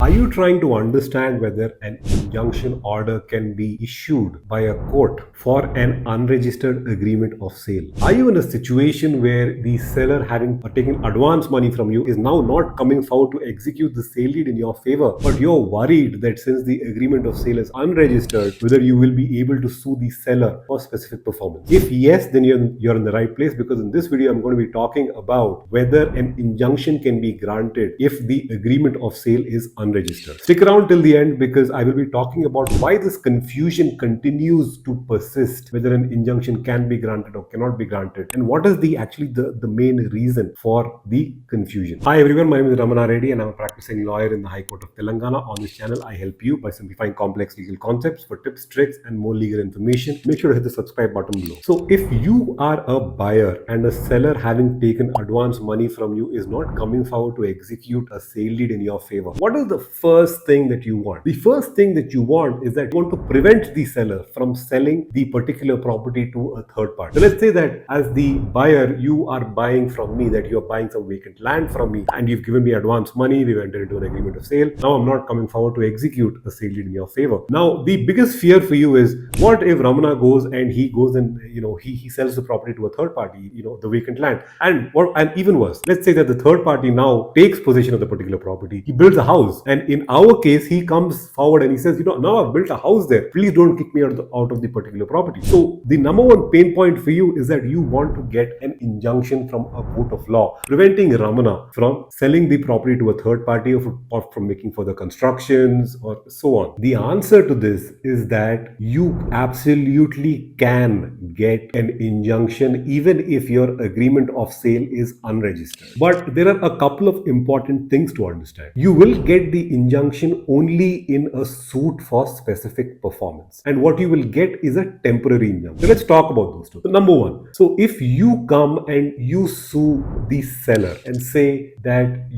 Are you trying to understand whether an injunction order can be issued by a court for an unregistered agreement of sale? Are you in a situation where the seller, having taken advance money from you, is now not coming forward to execute the sale deed in your favor, but you're worried that since the agreement of sale is unregistered, whether you will be able to sue the seller for specific performance? If yes, then you're in the right place, because in this video I'm going to be talking about whether an injunction can be granted if the agreement of sale is unregistered. Stick around till the end, because I will be talking about why this confusion continues to persist, whether an injunction can be granted or cannot be granted, and what is the main reason for the confusion. Hi everyone, my name is Ramana Reddy and I'm a practicing lawyer in the High Court of Telangana. On this channel, I help you by simplifying complex legal concepts. For tips, tricks, and more legal information, make sure to hit the subscribe button below. So if you are a buyer and a seller having taken advance money from you is not coming forward to execute a sale deed in your favor, what is the first thing that you want? The first thing that you want is that you want to prevent the seller from selling the particular property to a third party. So let's say that as the buyer, you are buying from me, that you're buying some vacant land from me and you've given me advance money, we've entered into an agreement of sale. Now I'm not coming forward to execute a sale deed in your favor. Now the biggest fear for you is, what if Ramana goes and he sells the property to a third party, the vacant land, and even worse, let's say that the third party now takes possession of the particular property, he builds a house, and in our case he comes forward and he says, now I've built a house there, please don't kick me out of the particular property. So the number one pain point for you is that you want to get an injunction from a court of law preventing Ramana from selling the property to a third party or from making further constructions or so on. The answer to this is that you absolutely can get an injunction even if your agreement of sale is unregistered. But there are a couple of important things to understand. You will get the injunction only in a suit for specific performance, and what you will get is a temporary injunction. So let's talk about those two. So number one, so if you come and you sue the seller and say that,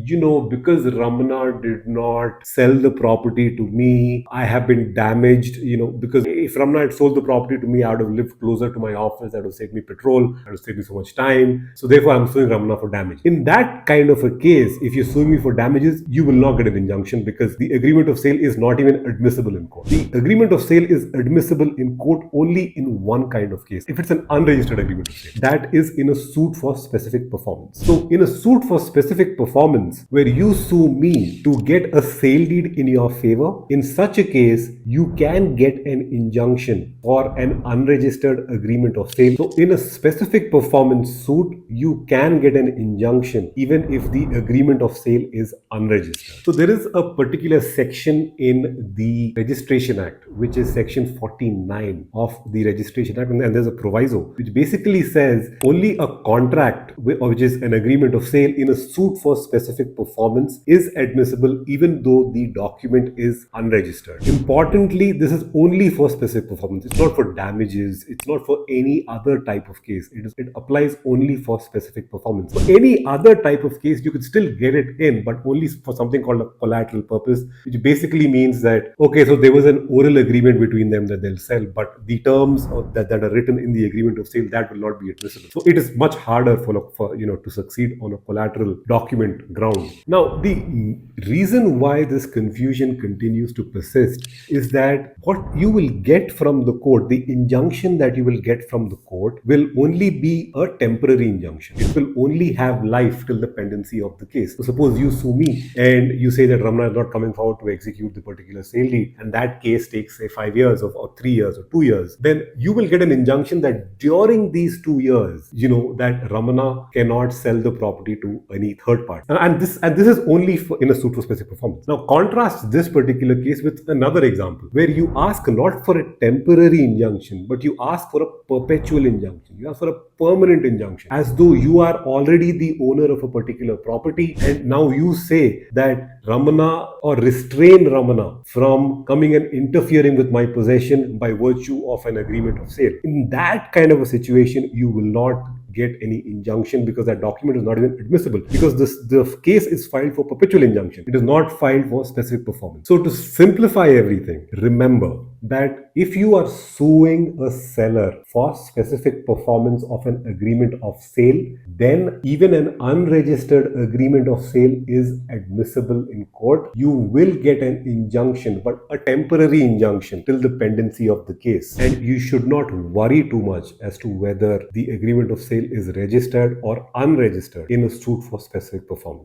because Ramana did not sell the property to me, I have been damaged, because if Ramana had sold the property to me, I would have lived closer to my office, that would have saved me petrol, that would have saved me so much time, so therefore I'm suing Ramana for damage. In that kind of a case, if you're suing me for damages, you will not get an injunction, because the agreement of sale is not even admissible in court. The agreement of sale is admissible in court only in one kind of case: if it's an unregistered agreement of sale. That is in a suit for specific performance. So in a suit for specific performance, where you sue me to get a sale deed in your favor, in such a case, you can get an injunction for an unregistered agreement of sale. So in a specific performance suit, you can get an injunction even if the agreement of sale is unregistered. So there is a particular section in the Registration Act, which is section 49 of the Registration Act, and there's a proviso which basically says only a contract, which is an agreement of sale, in a suit for specific performance is admissible even though the document is unregistered. Importantly, this is only for specific performance. It's not for damages. It's not for any other type of case. It applies only for specific performance. For any other type of case, you could still get it in, but only for something called a collateral purpose, which basically means that, okay, so there was an oral agreement between them that they'll sell, but the terms that are written in the agreement of sale, that will not be admissible. So it is much harder for to succeed on a collateral document ground. Now, the reason why this confusion continues to persist is that what you will get from the court, the injunction that you will get from the court, will only be a temporary injunction. It will only have life till the pendency of the case. So suppose you sue me and you say that Ramana is not coming forward to execute the particular sale deed, and that case takes, say, 5 years or 3 years or 2 years, then you will get an injunction that during these 2 years, that Ramana cannot sell the property to any third party. And this is only in a suit for specific performance. Now contrast this particular case with another example where you ask not for a temporary injunction, but you ask for a perpetual injunction. You ask for a permanent injunction, as though you are already the owner of a particular property, and now you say that Ramana, or restrain Ramana from coming and interfering with my possession by virtue of an agreement of sale. In that kind of a situation, you will not get any injunction, because that document is not even admissible, because the case is filed for perpetual injunction. It is not filed for specific performance. So to simplify everything, remember, that if you are suing a seller for specific performance of an agreement of sale, then even an unregistered agreement of sale is admissible in court. You will get an injunction, but a temporary injunction till the pendency of the case. And you should not worry too much as to whether the agreement of sale is registered or unregistered in a suit for specific performance.